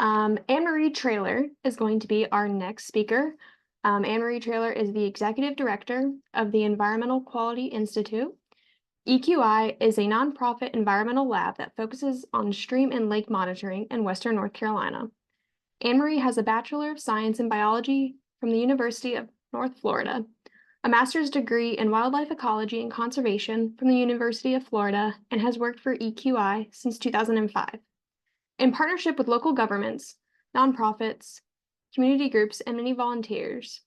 Anne-Marie Traylor is going to be our next speaker. Anne-Marie Traylor is the Executive Director of the Environmental Quality Institute. EQI is a nonprofit environmental lab that focuses on stream and lake monitoring in Western North Carolina. Anne-Marie has a Bachelor of Science in Biology from the University of North Florida, a master's degree in wildlife ecology and conservation from the University of Florida, and has worked for EQI since 2005. In partnership with local governments, nonprofits, community groups, and many volunteers,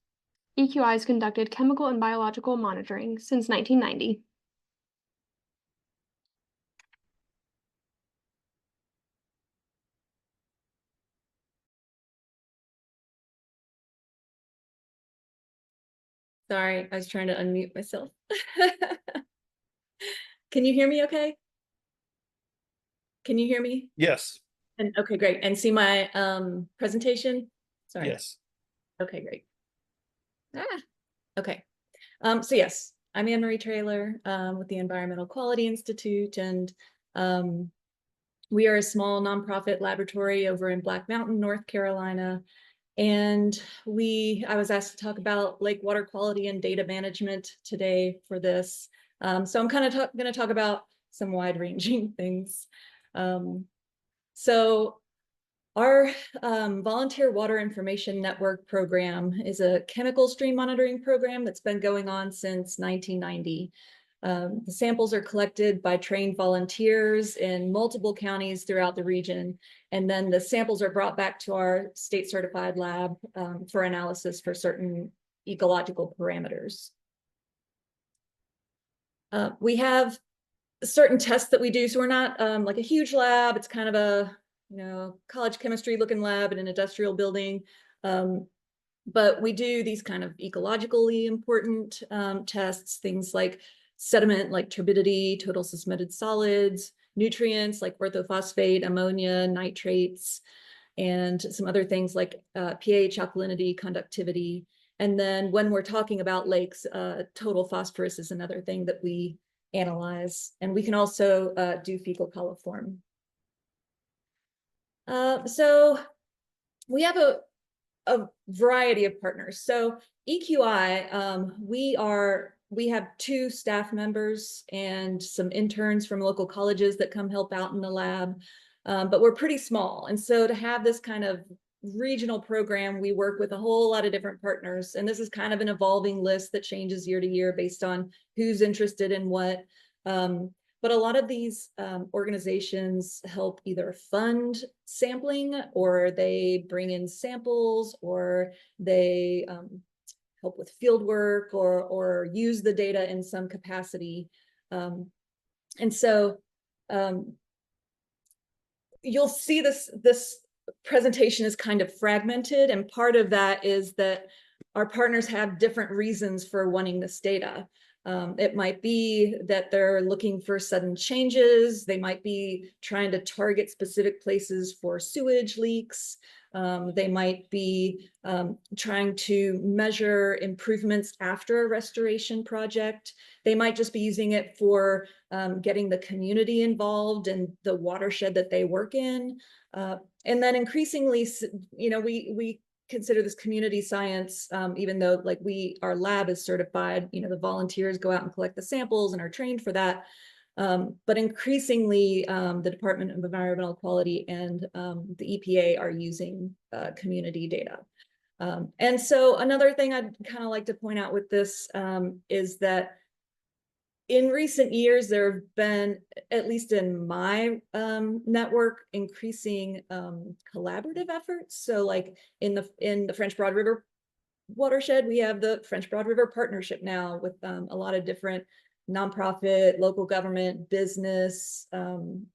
EQI has conducted chemical and biological monitoring since 1990. Sorry, I was trying to unmute myself. Can you hear me okay? Can you hear me? Yes. And okay, great. And see my presentation? Sorry. Yes. Okay, great. Okay. So yes, I'm Anne-Marie Traylor with the Environmental Quality Institute, and we are a small nonprofit laboratory over in Black Mountain, North Carolina. And I was asked to talk about lake water quality and data management today for this. So I'm kind of going to talk about some wide-ranging things. So our Volunteer Water Information Network program is a chemical stream monitoring program that's been going on since 1990. The samples are collected by trained volunteers in multiple counties throughout the region, and then the samples are brought back to our state certified lab for analysis for certain ecological parameters. We have certain tests that we do, so we're not like a huge lab. It's kind of a college chemistry looking lab in an industrial building. But we do these kind of ecologically important tests, things like sediment, like turbidity, total suspended solids, nutrients like orthophosphate, ammonia, nitrates, and some other things like pH, alkalinity, conductivity. And then when we're talking about lakes, total phosphorus is another thing that we analyze. And we can also do fecal coliform. So we have a variety of partners. So EQI, we have 2 staff members and some interns from local colleges that come help out in the lab, but we're pretty small. And so to have this kind of regional program, we work with a whole lot of different partners. And this is kind of an evolving list that changes year to year based on who's interested in what. But a lot of these organizations help either fund sampling, or they bring in samples, or they help with field work, or use the data in some capacity. And so you'll see this presentation is kind of fragmented, and part of that is that our partners have different reasons for wanting this data. It might be that they're looking for sudden changes. They might be trying to target specific places for sewage leaks. They might be trying to measure improvements after a restoration project. They might just be using it for getting the community involved in the watershed that they work in. And then increasingly, we consider this community science, even though like our lab is certified, the volunteers go out and collect the samples and are trained for that. But increasingly, the Department of Environmental Quality and the EPA are using community data. And so another thing I'd kind of like to point out with this is that in recent years, there have been, at least in my network, increasing collaborative efforts. So like in the French Broad River watershed, we have the French Broad River Partnership now with a lot of different nonprofit, local government, business coming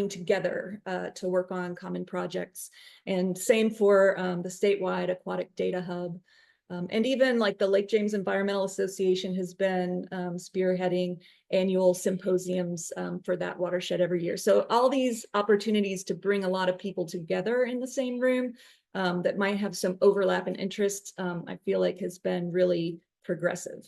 together to work on common projects. And same for the statewide aquatic data hub. And even like the Lake James Environmental Association has been spearheading annual symposiums for that watershed every year. So all these opportunities to bring a lot of people together in the same room that might have some overlap in interests, I feel like has been really progressive.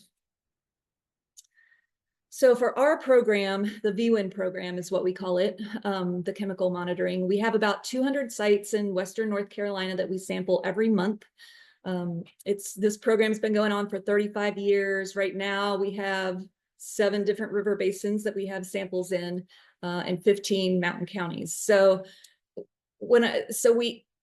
So for our program, the VWIN program is what we call it, the chemical monitoring. We have about 200 sites in Western North Carolina that we sample every month. This program's been going on for 35 years. Right now, we have 7 different river basins that we have samples in, and 15 mountain counties. So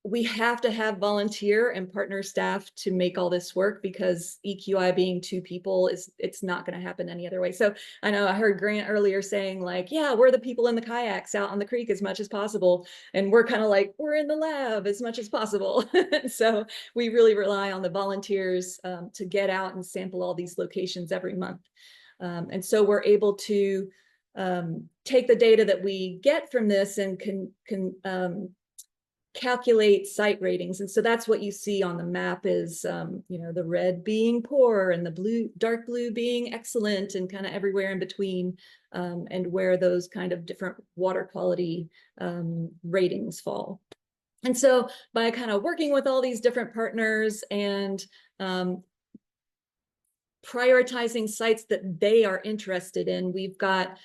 we have to have volunteer and partner staff to make all this work, because EQI being 2 people it's not going to happen any other way. So I know I heard Grant earlier saying like, yeah, we're the people in the kayaks out on the creek as much as possible. And we're kind of like, we're in the lab as much as possible. So we really rely on the volunteers to get out and sample all these locations every month. And so we're able to take the data that we get from this and can calculate site ratings. And so that's what you see on the map is, the red being poor and the dark blue being excellent, and kind of everywhere in between, and where those kind of different water quality ratings fall. And so by kind of working with all these different partners and prioritizing sites that they are interested in, we've got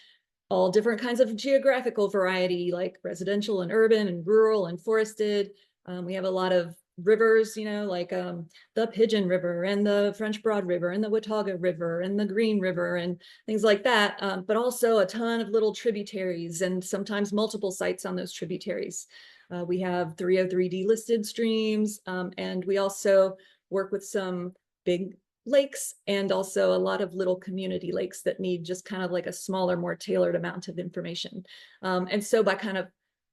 all different kinds of geographical variety, like residential and urban and rural and forested. We have a lot of rivers, like the Pigeon River and the French Broad River and the Watauga River and the Green River and things like that, but also a ton of little tributaries and sometimes multiple sites on those tributaries. We have 303 delisted streams, and we also work with some big lakes and also a lot of little community lakes that need just kind of like a smaller, more tailored amount of information. And so by kind of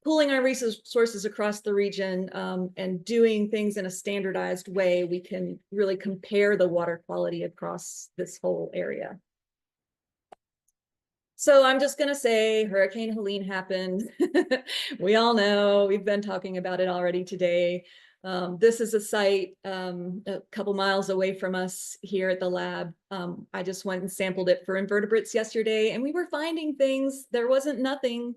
pooling our resources across the region and doing things in a standardized way, we can really compare the water quality across this whole area. So I'm just going to say Hurricane Helene happened. We all know, we've been talking about it already today. This is a site a couple miles away from us here at the lab. I just went and sampled it for invertebrates yesterday, and we were finding things. There wasn't nothing.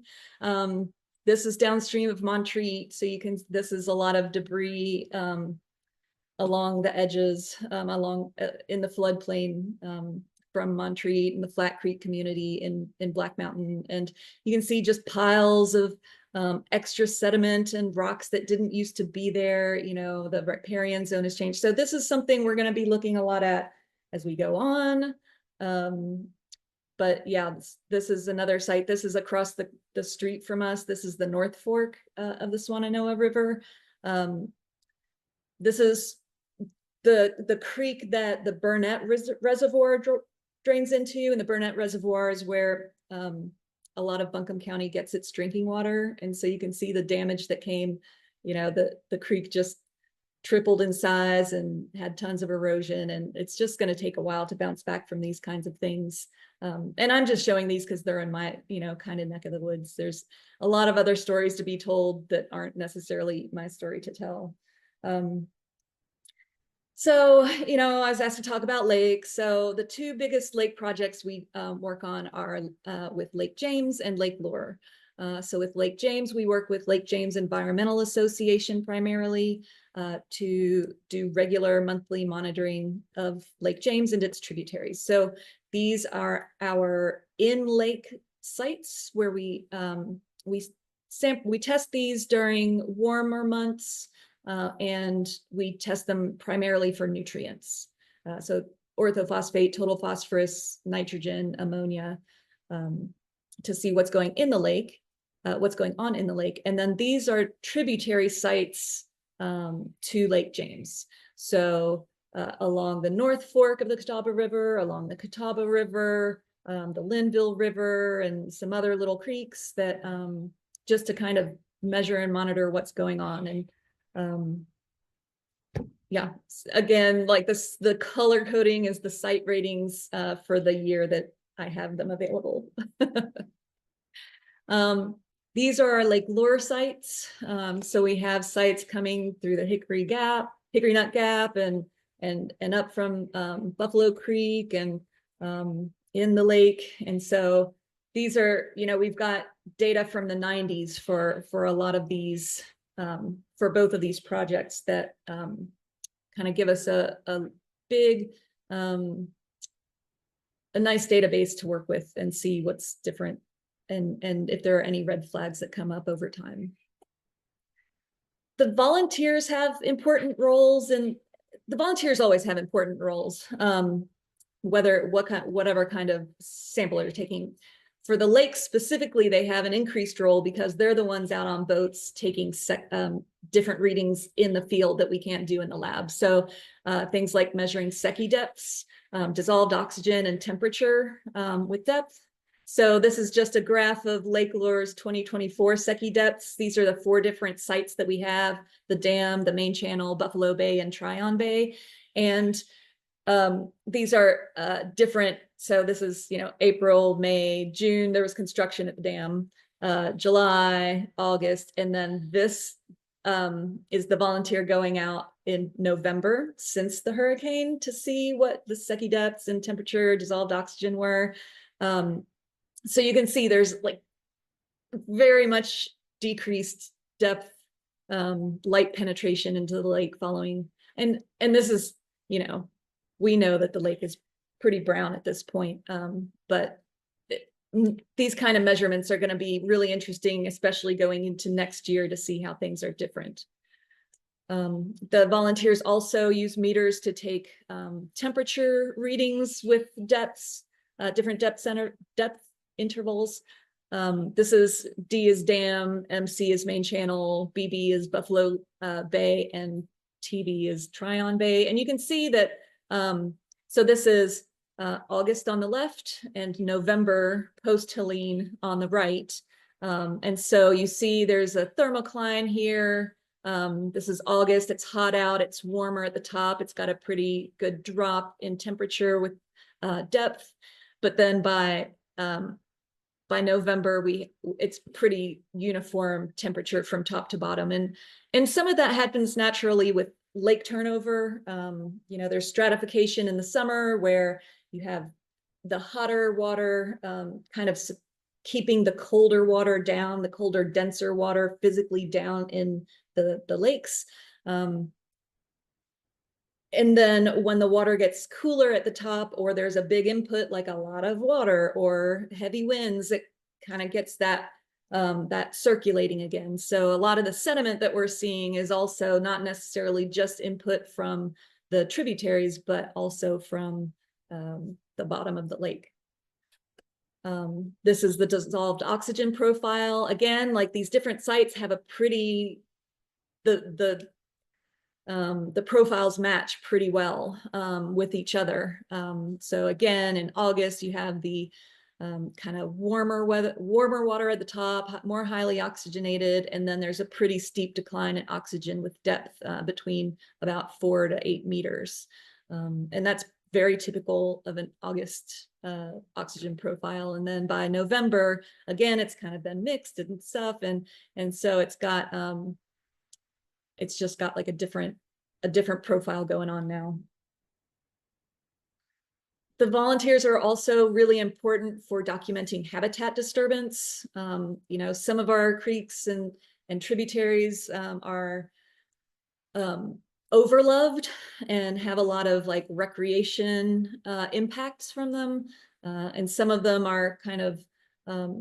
This is downstream of Montreat, so this is a lot of debris along the edges, in the floodplain from Montreat and the Flat Creek community in Black Mountain. And you can see just piles of extra sediment and rocks that didn't used to be there. The riparian zone has changed. So this is something we're going to be looking a lot at as we go on. But yeah, this is another site. This is across the street from us. This is the North Fork of the Swannanoa River. This is the creek that the Burnett Reservoir drains into, and the Burnett Reservoir is where a lot of Buncombe County gets its drinking water. And so you can see the damage that came, the creek just tripled in size and had tons of erosion, and it's just going to take a while to bounce back from these kinds of things. And I'm just showing these because they're in my, kind of neck of the woods. There's a lot of other stories to be told that aren't necessarily my story to tell. So, I was asked to talk about lakes. So the 2 biggest lake projects we work on are with Lake James and Lake Lure. So with Lake James, we work with Lake James Environmental Association primarily to do regular monthly monitoring of Lake James and its tributaries. So these are our in-lake sites where we test these during warmer months. And we test them primarily for nutrients. So orthophosphate, total phosphorus, nitrogen, ammonia, to see what's going in the lake, what's going on in the lake. And then these are tributary sites to Lake James. So along the North Fork of the Catawba River, along the Catawba River, the Linville River, and some other little creeks that just to kind of measure and monitor what's going on. And yeah, again, like this, the color coding is the site ratings for the year that I have them available. These are our Lake Lure sites. So we have sites coming through the Hickory Nut Gap and up from Buffalo Creek and in the lake. And so these are, we've got data from the 90s for a lot of these, for both of these projects that kind of give us a big a nice database to work with and see what's different and if there are any red flags that come up over time. The volunteers have important roles, and the volunteers always have important roles, whatever kind of sample they're taking. For the lakes specifically, they have an increased role because they're the ones out on boats taking different readings in the field that we can't do in the lab. So things like measuring Secchi depths, dissolved oxygen and temperature with depth. So this is just a graph of Lake Lore's 2024 Secchi depths. These are the 4 different sites that we have: the dam, the main channel, Buffalo Bay, and Tryon Bay. And these are different. So this is, April, May, June, there was construction at the dam, July, August, and then this is the volunteer going out in November since the hurricane to see what the Secchi depths and temperature, dissolved oxygen were. So you can see there's like very much decreased depth, light penetration into the lake following. And this is, we know that the lake is pretty brown at this point, but these kind of measurements are going to be really interesting, especially going into next year to see how things are different. The volunteers also use meters to take temperature readings with depths, different depth intervals. This is D is dam, MC is main channel, BB is Buffalo Bay, and TB is Tryon Bay. And you can see that, so this is August on the left and November post-Helene on the right. And so you see there's a thermocline here. This is August, it's hot out, it's warmer at the top. It's got a pretty good drop in temperature with depth. But then by November, it's pretty uniform temperature from top to bottom. And some of that happens naturally with lake turnover. There's stratification in the summer where you have the hotter water kind of keeping the colder water down, the colder, denser water physically down in the lakes. And then when the water gets cooler at the top, or there's a big input like a lot of water or heavy winds, it kind of gets that circulating again. So a lot of the sediment that we're seeing is also not necessarily just input from the tributaries, but also from the bottom of the lake. This is the dissolved oxygen profile. Again, like these different sites have a pretty, the profiles match pretty well with each other. So again, in August, you have the kind of warmer water at the top, more highly oxygenated, and then there's a pretty steep decline in oxygen with depth between about 4 to 8 meters. And that's very typical of an August oxygen profile. And then by November, again, it's kind of been mixed and stuff. And so it's got, it's just got like a different profile going on now. The volunteers are also really important for documenting habitat disturbance. Some of our creeks and tributaries are overloved and have a lot of like recreation impacts from them. And some of them are kind of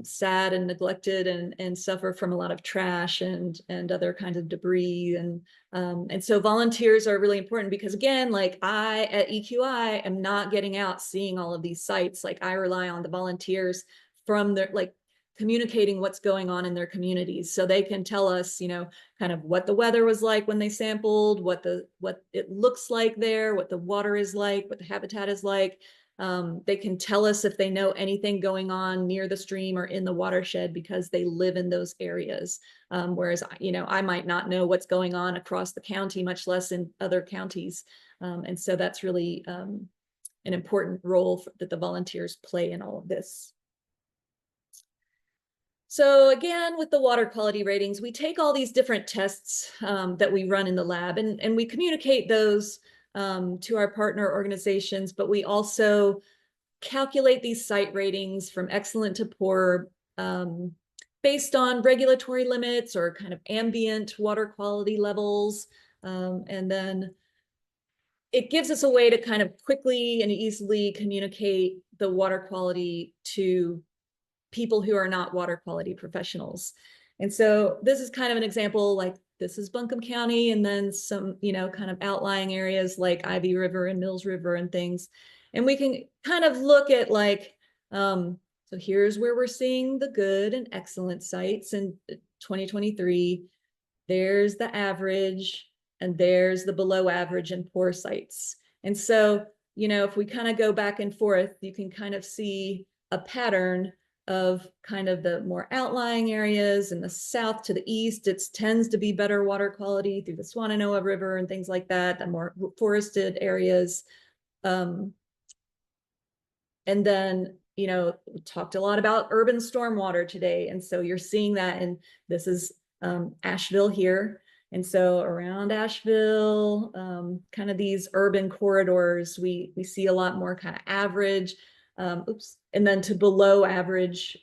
sad and neglected and suffer from a lot of trash and other kinds of debris. And so volunteers are really important because, again, like I at EQI am not getting out seeing all of these sites. Like I rely on the volunteers from their communicating what's going on in their communities, so they can tell us, kind of what the weather was like when they sampled, what it looks like there, what the water is like, what the habitat is like. They can tell us if they know anything going on near the stream or in the watershed because they live in those areas. Whereas, I might not know what's going on across the county, much less in other counties. And so that's really an important role that the volunteers play in all of this. So again, with the water quality ratings, we take all these different tests that we run in the lab and we communicate those to our partner organizations, but we also calculate these site ratings from excellent to poor based on regulatory limits or kind of ambient water quality levels. And then it gives us a way to kind of quickly and easily communicate the water quality to people who are not water quality professionals. And so this is kind of an example, like this is Buncombe County, and then some, kind of outlying areas like Ivy River and Mills River and things. And we can kind of look at like, so here's where we're seeing the good and excellent sites in 2023. There's the average, and there's the below average and poor sites. And so, if we kind of go back and forth, you can kind of see a pattern of kind of the more outlying areas in the south to the east. It tends to be better water quality through the Swananoa River and things like that, the more forested areas. And then, we talked a lot about urban stormwater today. And so you're seeing that, and this is Asheville here. And so around Asheville, kind of these urban corridors, we see a lot more kind of average, and then to below average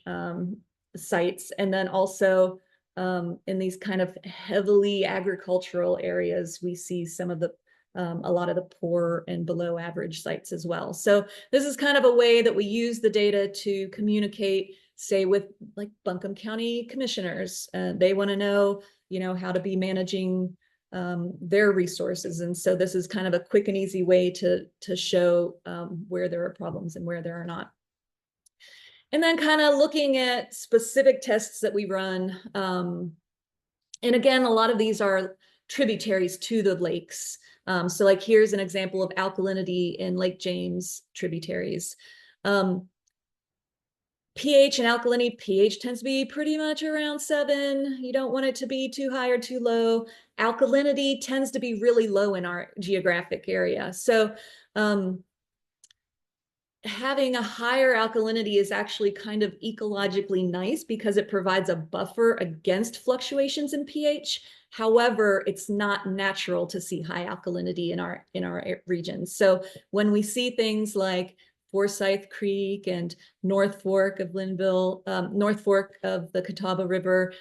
sites. And then also in these kind of heavily agricultural areas, we see some of the a lot of the poor and below average sites as well. So this is kind of a way that we use the data to communicate, say, with like Buncombe County commissioners. They want to know, how to be managing their resources. And so this is kind of a quick and easy way to show where there are problems and where there are not. And then kind of looking at specific tests that we run. And again, a lot of these are tributaries to the lakes. So like here's an example of alkalinity in Lake James tributaries. pH and alkalinity, pH tends to be pretty much around 7. You don't want it to be too high or too low. Alkalinity tends to be really low in our geographic area. So having a higher alkalinity is actually kind of ecologically nice because it provides a buffer against fluctuations in pH. However, it's not natural to see high alkalinity in our region. So when we see things like Forsyth Creek and North Fork of Linville, North Fork of the Catawba River,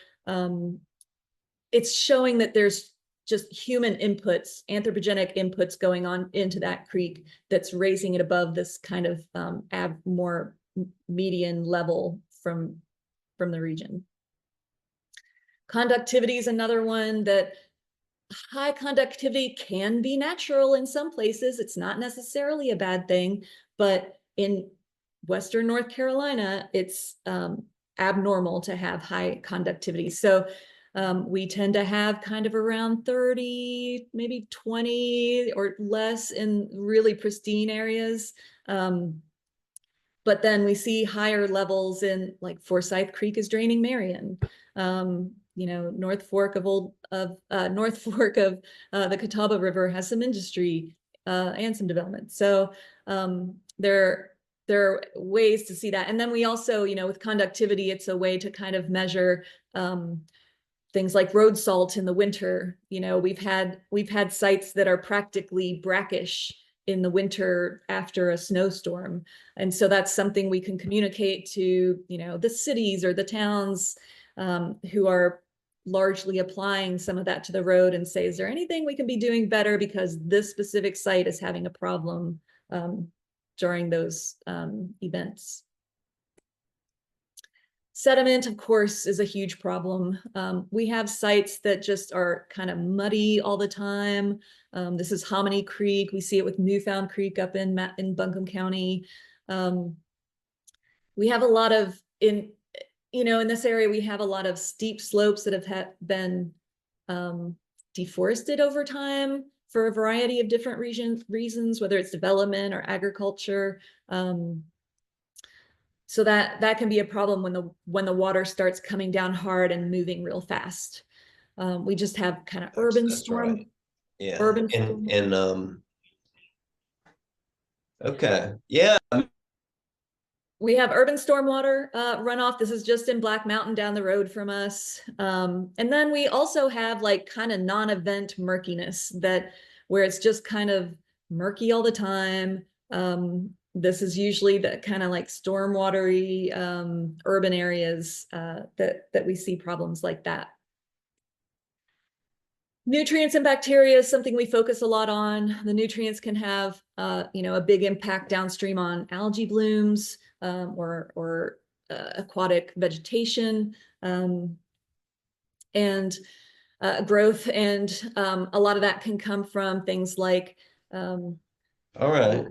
it's showing that there's just human inputs, anthropogenic inputs going on into that creek that's raising it above this kind of more median level from the region. Conductivity is another one that high conductivity can be natural in some places. It's not necessarily a bad thing, but in Western North Carolina, it's abnormal to have high conductivity. So we tend to have kind of around 30, maybe 20 or less in really pristine areas. But then we see higher levels in like Forsyth Creek is draining Marion. North Fork of the Catawba River has some industry and some development. So there are ways to see that. And then we also, with conductivity, it's a way to kind of measure things like road salt in the winter. We've had sites that are practically brackish in the winter after a snowstorm. And so that's something we can communicate to, the cities or the towns who are largely applying some of that to the road and say, is there anything we can be doing better because this specific site is having a problem during those events. Sediment, of course, is a huge problem. We have sites that just are kind of muddy all the time. This is Hominy Creek. We see it with Newfound Creek up in Buncombe County. We have a lot of, in this area, we have a lot of steep slopes that have been deforested over time for a variety of different reasons, whether it's development or agriculture. So that can be a problem when the water starts coming down hard and moving real fast. We just have kind of urban storm. Right. Yeah. Urban storm. Okay. Yeah. We have urban stormwater runoff. This is just in Black Mountain down the road from us. And then we also have like kind of non-event murkiness where it's just kind of murky all the time. This is usually the kind of like stormwatery urban areas that we see problems like that. Nutrients and bacteria is something we focus a lot on. The nutrients can have, a big impact downstream on algae blooms or aquatic vegetation and growth. And a lot of that can come from things like All right.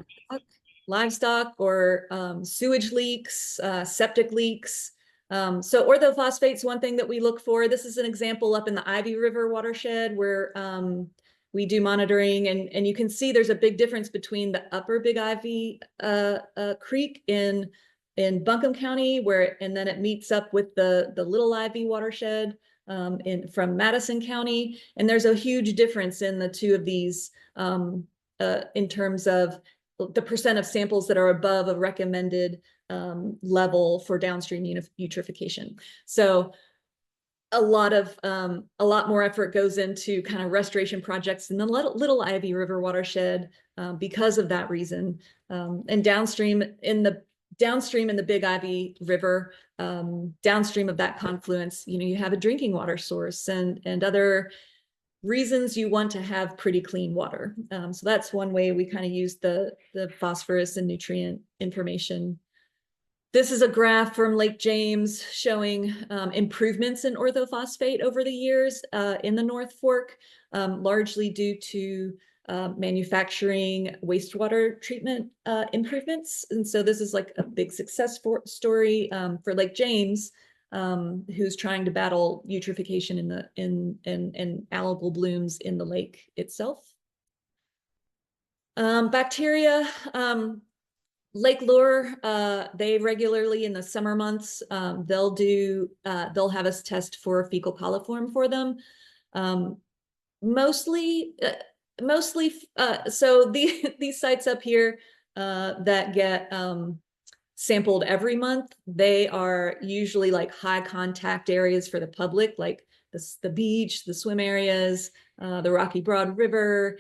livestock or sewage leaks, septic leaks. So orthophosphate's one thing that we look for. This is an example up in the Ivy River watershed where we do monitoring, and you can see there's a big difference between the upper Big Ivy Creek in Buncombe County, and then it meets up with the Little Ivy watershed from Madison County. And there's a huge difference in the two of these in terms of the percent of samples that are above a recommended level for downstream eutrophication. So a lot more effort goes into kind of restoration projects in the Little Ivy River watershed because of that reason. And downstream in the Big Ivy River, downstream of that confluence, you have a drinking water source and other reasons you want to have pretty clean water. So that's one way we kind of use the phosphorus and nutrient information. This is a graph from Lake James showing improvements in orthophosphate over the years in the North Fork, largely due to manufacturing wastewater treatment improvements. And so this is like a big success story for Lake James, who's trying to battle eutrophication in algal blooms in the lake itself. Bacteria, Lake Lure, they regularly in the summer months, they'll have us test for fecal coliform for them. Mostly, so these sites up here that get sampled every month, they are usually like high contact areas for the public, like the beach, the swim areas, the Rocky Broad River,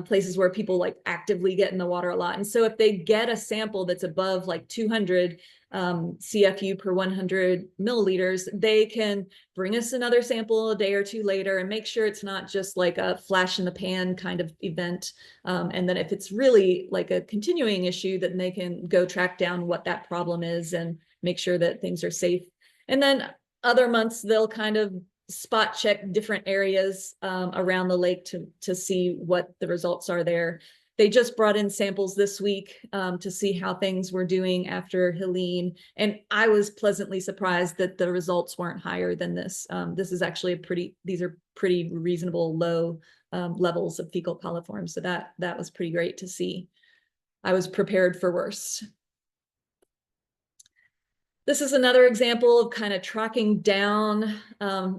places where people like actively get in the water a lot. And so if they get a sample that's above like 200 CFU per 100 milliliters, they can bring us another sample a day or two later and make sure it's not just like a flash in the pan kind of event. And then if it's really like a continuing issue, then they can go track down what that problem is and make sure that things are safe. And then other months, they'll kind of spot check different areas around the lake to see what the results are there. They just brought in samples this week to see how things were doing after Helene. And I was pleasantly surprised that the results weren't higher than this. This is actually these are pretty reasonable low levels of fecal coliform. So that was pretty great to see. I was prepared for worse. This is another example of kind of tracking down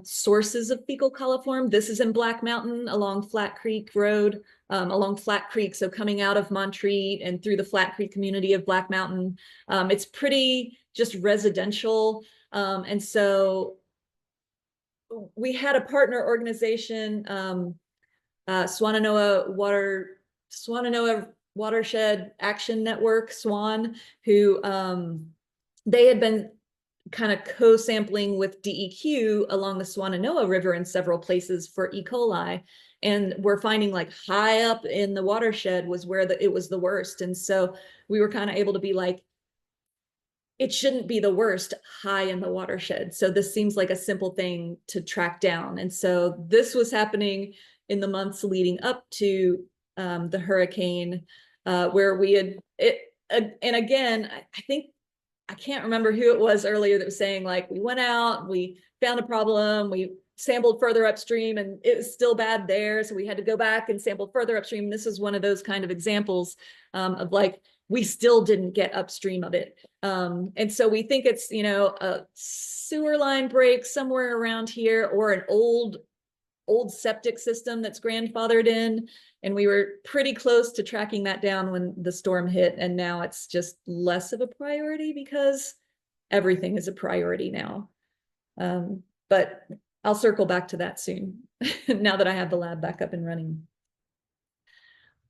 sources of fecal coliform. This is in Black Mountain along Flat Creek Road, along Flat Creek. So coming out of Montreat and through the Flat Creek community of Black Mountain, it's pretty just residential. And so we had a partner organization, Swannanoa Watershed Action Network, SWAN, who they had been kind of co-sampling with DEQ along the Swannanoa River in several places for E. coli. And we're finding like high up in the watershed was where it was the worst. And so we were kind of able to be like, it shouldn't be the worst high in the watershed. So this seems like a simple thing to track down. And so this was happening in the months leading up to the hurricane, where we had it. And again, I can't remember who it was earlier that was saying like, we went out, we found a problem, we sampled further upstream and it was still bad there. So we had to go back and sample further upstream. This is one of those kind of examples of like, we still didn't get upstream of it. And so we think it's, a sewer line break somewhere around here or an old septic system that's grandfathered in. And we were pretty close to tracking that down when the storm hit. And now it's just less of a priority because everything is a priority now. But I'll circle back to that soon now that I have the lab back up and running.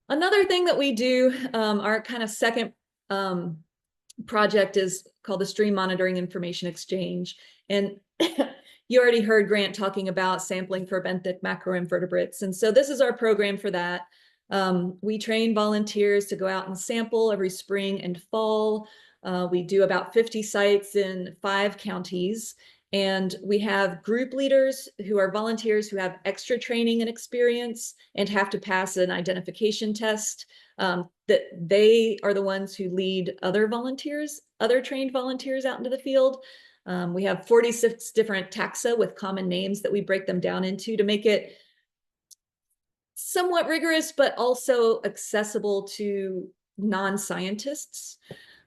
Another thing that we do, our kind of second project is called the Stream Monitoring Information Exchange. And you already heard Grant talking about sampling for benthic macroinvertebrates. And so this is our program for that. We train volunteers to go out and sample every spring and fall. We do about 50 sites in 5 counties. And we have group leaders who are volunteers who have extra training and experience and have to pass an identification test. That they are the ones who lead other volunteers, other trained volunteers out into the field. We have 46 different taxa with common names that we break them down into to make it somewhat rigorous, but also accessible to non-scientists.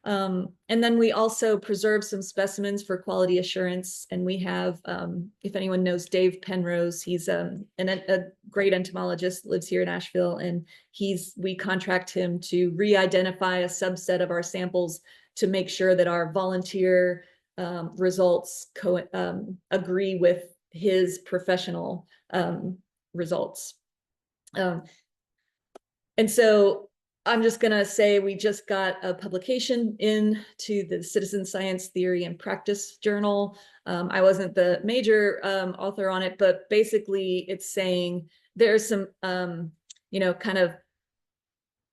And then we also preserve some specimens for quality assurance. And we have, if anyone knows Dave Penrose, he's a great entomologist, lives here in Asheville, and we contract him to re-identify a subset of our samples to make sure that our volunteer results agree with his professional results. And so I'm just going to say we just got a publication into the Citizen Science Theory and Practice Journal. I wasn't the major author on it, but basically it's saying there's some, kind of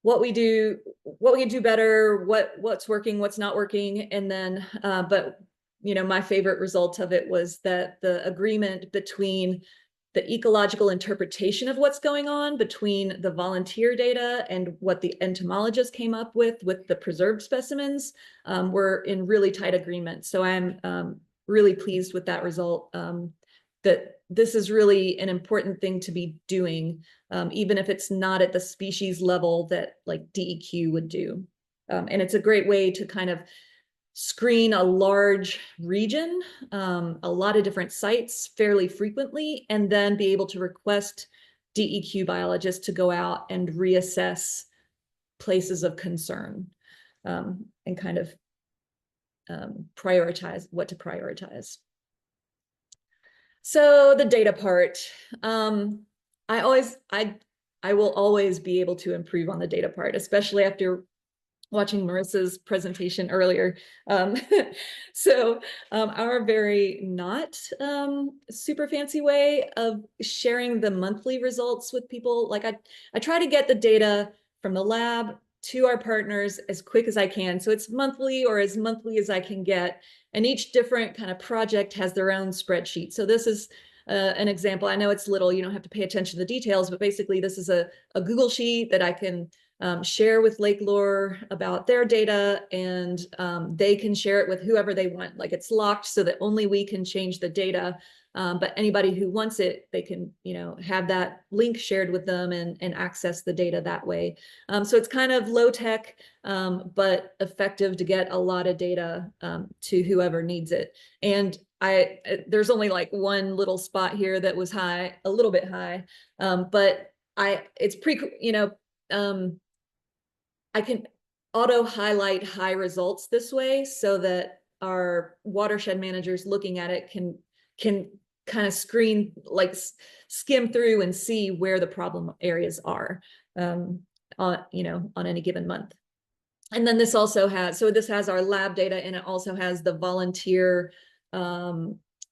what we can do better, what's working, what's not working. And then, but my favorite result of it was that the agreement between the ecological interpretation of what's going on between the volunteer data and what the entomologists came up with the preserved specimens were in really tight agreement. So I'm really pleased with that result, that this is really an important thing to be doing, even if it's not at the species level that like DEQ would do. And it's a great way to kind of screen a large region, a lot of different sites fairly frequently, and then be able to request DEQ biologists to go out and reassess places of concern, and kind of prioritize what to prioritize. So the data part, I will always be able to improve on the data part, especially after watching Marissa's presentation earlier. So our very not super fancy way of sharing the monthly results with people, like I try to get the data from the lab to our partners as quick as I can. So it's monthly or as monthly as I can get. And each different kind of project has their own spreadsheet. So this is an example. I know it's little, you don't have to pay attention to the details, but basically this is a Google sheet that I can share with Lake Lore about their data, and they can share it with whoever they want. Like it's locked so that only we can change the data, but anybody who wants it, they can, have that link shared with them and access the data that way. So it's kind of low tech, but effective to get a lot of data to whoever needs it. And there's only like one little spot here that was high, a little bit high, but it's I can auto highlight high results this way so that our watershed managers looking at it can kind of screen, like skim through and see where the problem areas are on any given month. And then this also has, so this has our lab data, and it also has the volunteer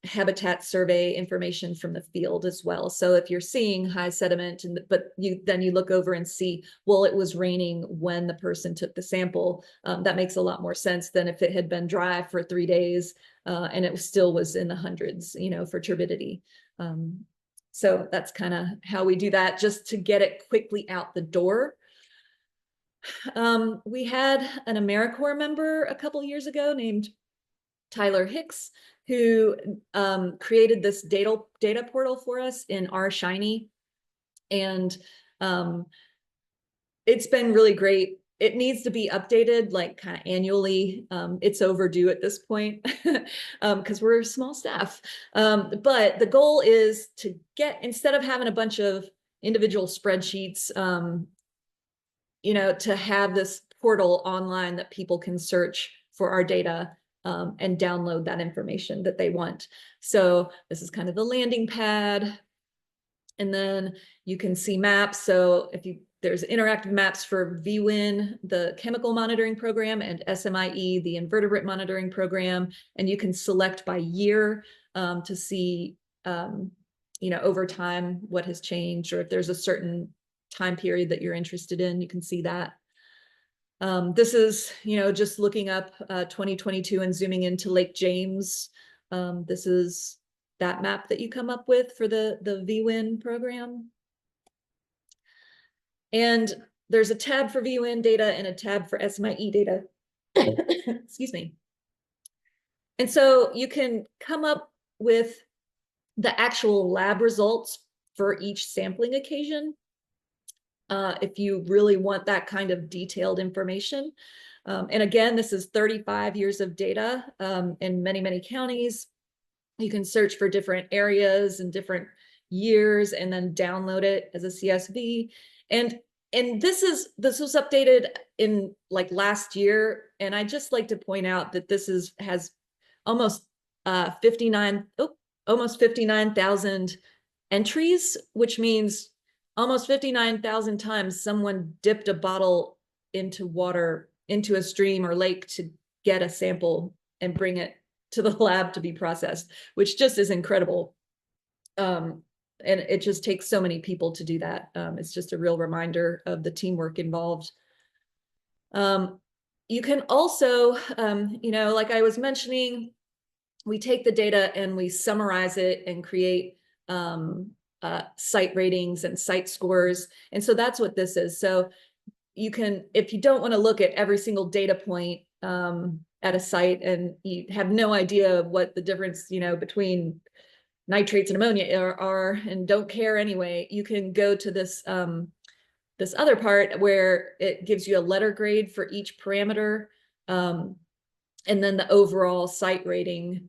habitat survey information from the field as well. So if you're seeing high sediment, but then you look over and see, well, it was raining when the person took the sample, that makes a lot more sense than if it had been dry for 3 days and it still was in the hundreds, for turbidity. So that's kind of how we do that, just to get it quickly out the door. We had an AmeriCorps member a couple years ago named Tyler Hicks, who created this data portal for us in R Shiny. And it's been really great. It needs to be updated like kind of annually. It's overdue at this point because we're a small staff. But the goal is to instead of having a bunch of individual spreadsheets, to have this portal online that people can search for our data and download that information that they want. So this is kind of the landing pad. And then you can see maps. So there's interactive maps for VWIN, the chemical monitoring program, and SMIE, the invertebrate monitoring program. And you can select by year to see, over time what has changed, or if there's a certain time period that you're interested in, you can see that. This is, just looking up 2022 and zooming into Lake James. This is that map that you come up with for the VWIN program. And there's a tab for VWIN data and a tab for SMIE data. Excuse me. And so you can come up with the actual lab results for each sampling occasion, if you really want that kind of detailed information. And again, this is 35 years of data in many, many counties. You can search for different areas and different years and then download it as a CSV. And this was updated in like last year. And I just like to point out that this has almost 59,000 entries, which means almost 59,000 times someone dipped a bottle into water, into a stream or lake to get a sample and bring it to the lab to be processed, which just is incredible. And it just takes so many people to do that. It's just a real reminder of the teamwork involved. You can also, like I was mentioning, we take the data and we summarize it and create site ratings and site scores. And so that's what this is. So you can, if you don't want to look at every single data point at a site and you have no idea what the difference, between nitrates and ammonia are and don't care anyway, you can go to this this other part where it gives you a letter grade for each parameter, and then the overall site rating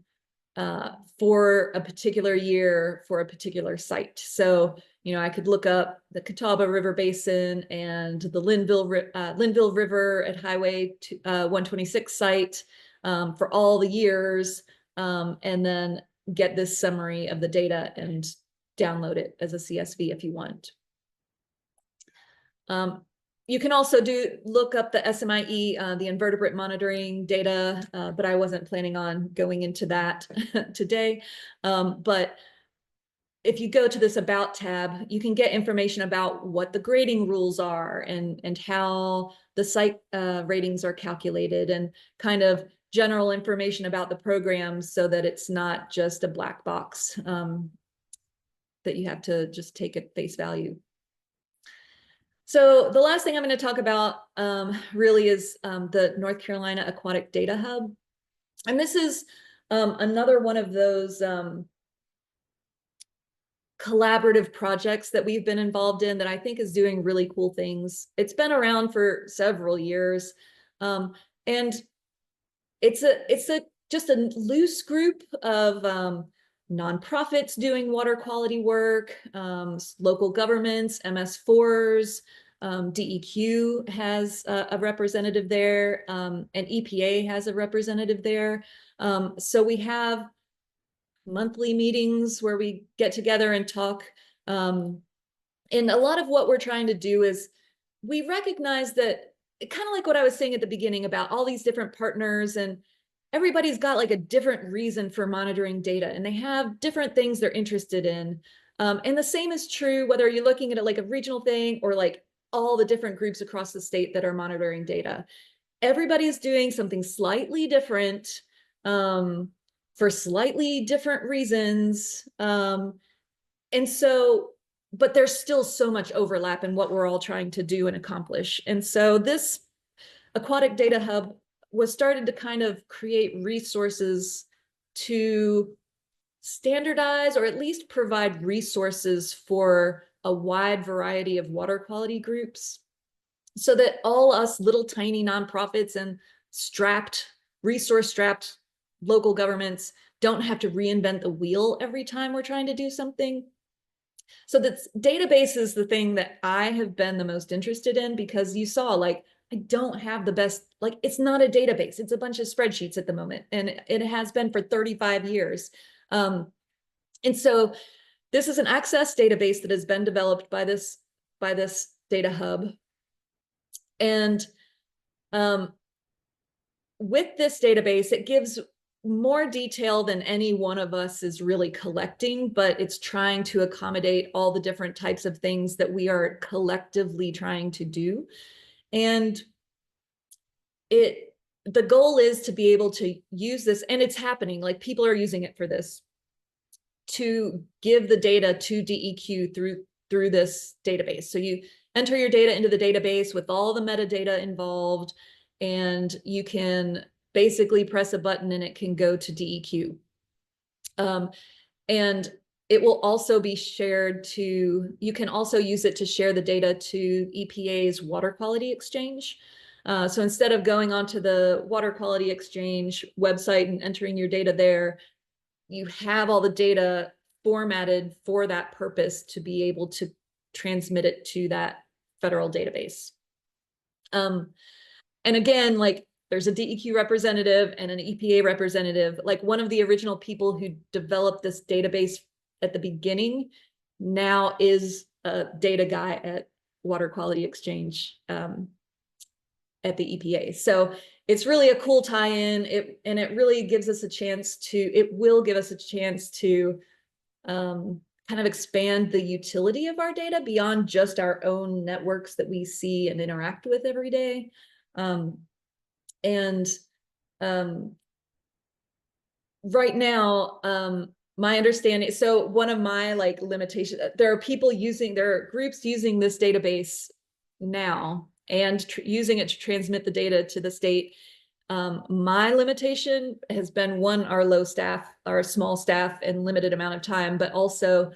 for a particular year for a particular site. So, I could look up the Catawba River Basin and the Linville River at Highway 126 site for all the years, and then get this summary of the data and download it as a CSV if you want. You can also look up the SMIE, the invertebrate monitoring data, but I wasn't planning on going into that today. But if you go to this About tab, you can get information about what the grading rules are and how the site ratings are calculated and kind of general information about the programs so that it's not just a black box that you have to just take at face value. So the last thing I'm going to talk about really is the North Carolina Aquatic Data Hub. And this is another one of those collaborative projects that we've been involved in that I think is doing really cool things. It's been around for several years. And it's just a loose group of nonprofits doing water quality work, local governments, MS4s, DEQ has a representative there, and EPA has a representative there. So we have monthly meetings where we get together and talk. And a lot of what we're trying to do is we recognize that, kind of like what I was saying at the beginning about all these different partners, and everybody's got like a different reason for monitoring data and they have different things they're interested in. And the same is true whether you're looking at it like a regional thing or like all the different groups across the state that are monitoring data. Everybody's doing something slightly different for slightly different reasons. And so, but there's still so much overlap in what we're all trying to do and accomplish. And so this Aquatic Data Hub was started to kind of create resources to standardize or at least provide resources for a wide variety of water quality groups so that all us little tiny nonprofits and resource-strapped local governments don't have to reinvent the wheel every time we're trying to do something. So this database is the thing that I have been the most interested in because you saw, like, I don't have the best, like, it's not a database. It's a bunch of spreadsheets at the moment, and it has been for 35 years. And so this is an Access database that has been developed by this data hub. And with this database, it gives more detail than any one of us is really collecting, but it's trying to accommodate all the different types of things that we are collectively trying to do. And the goal is to be able to use this, and it's happening, like people are using it for this, to give the data to DEQ through this database. So you enter your data into the database with all the metadata involved, and you can basically press a button and it can go to DEQ. And it will also be shared to, you can also use it to share the data to EPA's Water Quality Exchange. So instead of going onto the Water Quality Exchange website and entering your data there, you have all the data formatted for that purpose to be able to transmit it to that federal database. And again, like there's a DEQ representative and an EPA representative. Like one of the original people who developed this database at the beginning now is a data guy at Water Quality Exchange at the EPA. So it's really a cool tie-in. And it really gives us a chance to, it will give us a chance to kind of expand the utility of our data beyond just our own networks that we see and interact with every day. Right now, my understanding, so one of my like limitations, there are groups using this database now and using it to transmit the data to the state. My limitation has been one, our small staff and limited amount of time, but also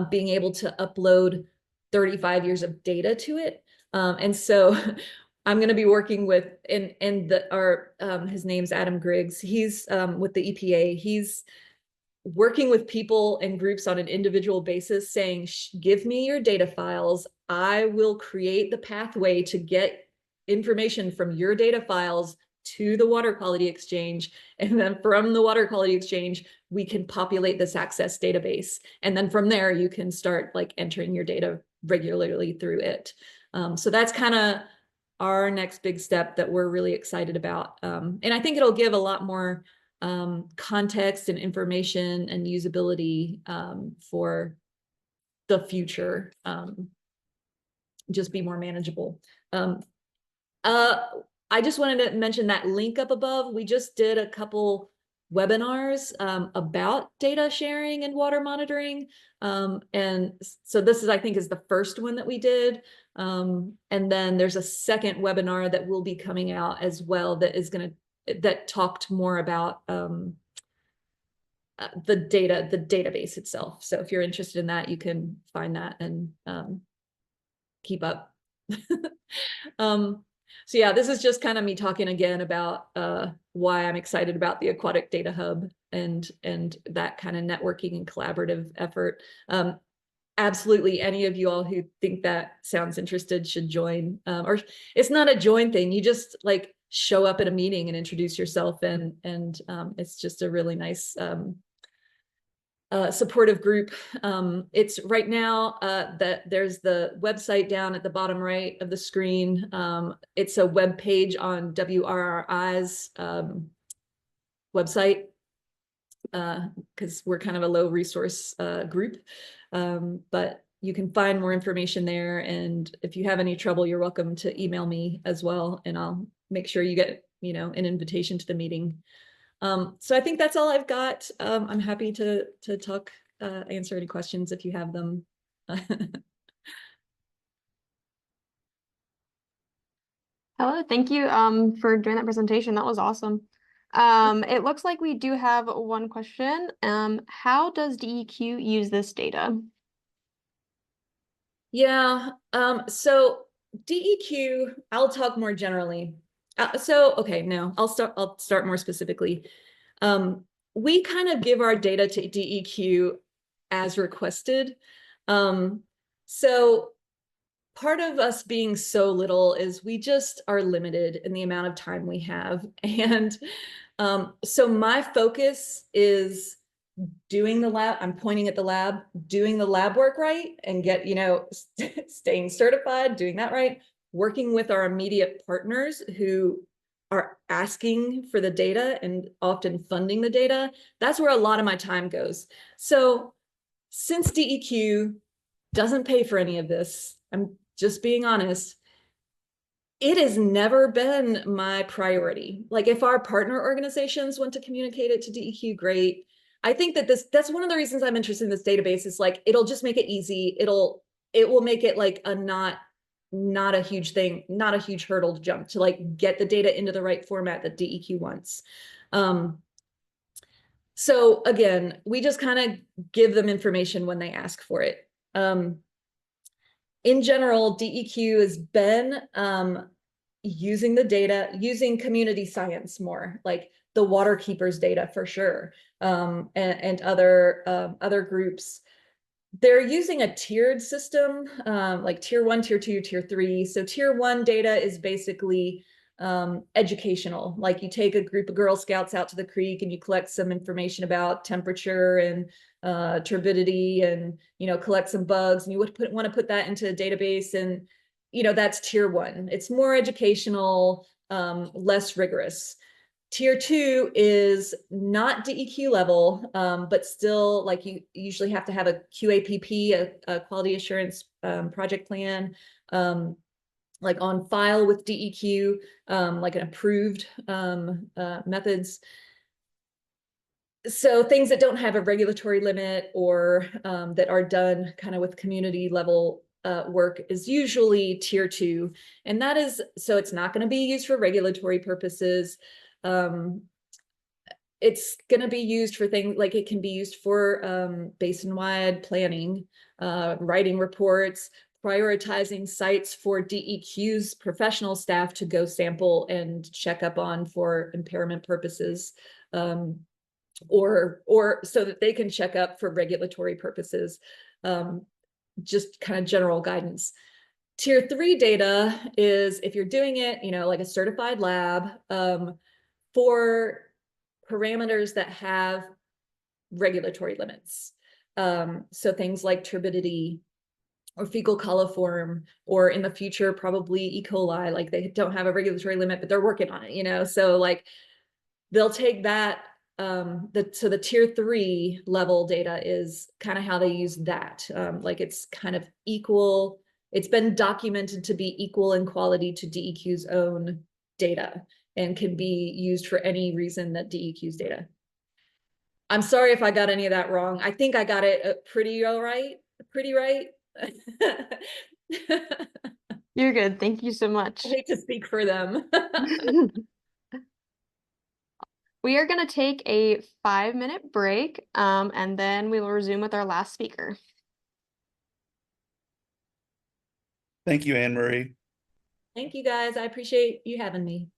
being able to upload 35 years of data to it. And so I'm going to be working with, his name's Adam Griggs. He's with the EPA. He's working with people and groups on an individual basis saying, give me your data files. I will create the pathway to get information from your data files to the Water Quality Exchange. And then from the Water Quality Exchange, we can populate this access database. And then from there, you can start like entering your data regularly through it. So that's kind of our next big step that we're really excited about. And I think it'll give a lot more context and information and usability for the future, just be more manageable. I just wanted to mention that link up above. We just did a couple webinars about data sharing and water monitoring. And so this is, I think, is the first one that we did. And then there's a second webinar that will be coming out as well that talked more about the database itself. So if you're interested in that, you can find that and keep up. So yeah, this is just kind of me talking again about why I'm excited about the Aquatic Data Hub and that kind of networking and collaborative effort. Absolutely, any of you all who think that sounds interested should join. Or it's not a join thing. You just like show up at a meeting and introduce yourself, and it's just a really nice supportive group. It's right now that there's the website down at the bottom right of the screen. It's a web page on WRRI's website because we're kind of a low resource group. But you can find more information there. And if you have any trouble, you're welcome to email me as well. And I'll make sure you get, an invitation to the meeting. So I think that's all I've got. I'm happy to talk, answer any questions if you have them. Hello, thank you for doing that presentation. That was awesome. It looks like we do have one question. How does DEQ use this data? Yeah, so DEQ, I'll talk more generally. Okay, no, I'll start more specifically. We kind of give our data to DEQ as requested. So part of us being so little is we just are limited in the amount of time we have. And so my focus is doing the lab, I'm pointing at the lab, doing the lab work right and staying certified, doing that right, working with our immediate partners who are asking for the data and often funding the data, that's where a lot of my time goes. So since DEQ doesn't pay for any of this, I'm just being honest, it has never been my priority. Like if our partner organizations want to communicate it to DEQ, great. I think that that's one of the reasons I'm interested in this database is like, it'll just make it easy. It will make it like a not a huge thing, not a huge hurdle to jump to like get the data into the right format that DEQ wants. So again, we just kind of give them information when they ask for it. In general, DEQ has been using the data, using community science more, like the water keepers data for sure, and other groups. They're using a tiered system, like tier 1, tier 2, tier 3. So tier 1 data is basically educational. Like you take a group of Girl Scouts out to the creek and you collect some information about temperature and turbidity and, collect some bugs, and you would want to put that into a database, and, that's tier 1. It's more educational, less rigorous. Tier 2 is not DEQ level, but still like you usually have to have a QAPP, a quality assurance project plan, like on file with DEQ, like an approved methods. So things that don't have a regulatory limit or that are done kind of with community level work is usually tier 2. And that is, so it's not going to be used for regulatory purposes. It's going to be used for things like it can be used for basin-wide planning, writing reports, prioritizing sites for DEQ's professional staff to go sample and check up on for impairment purposes, or so that they can check up for regulatory purposes, just kind of general guidance. Tier 3 data is if you're doing it, like a certified lab, for parameters that have regulatory limits. So things like turbidity or fecal coliform, or in the future, probably E. coli, like they don't have a regulatory limit, but they're working on it, so like they'll take that. So the tier 3 level data is kind of how they use that. Like it's kind of equal. It's been documented to be equal in quality to DEQ's own data and can be used for any reason that DEQ's data. I'm sorry if I got any of that wrong. I think I got it pretty right. You're good. Thank you so much. I hate to speak for them. We are going to take a 5-minute break, and then we will resume with our last speaker. Thank you, Anne Marie. Thank you, guys. I appreciate you having me.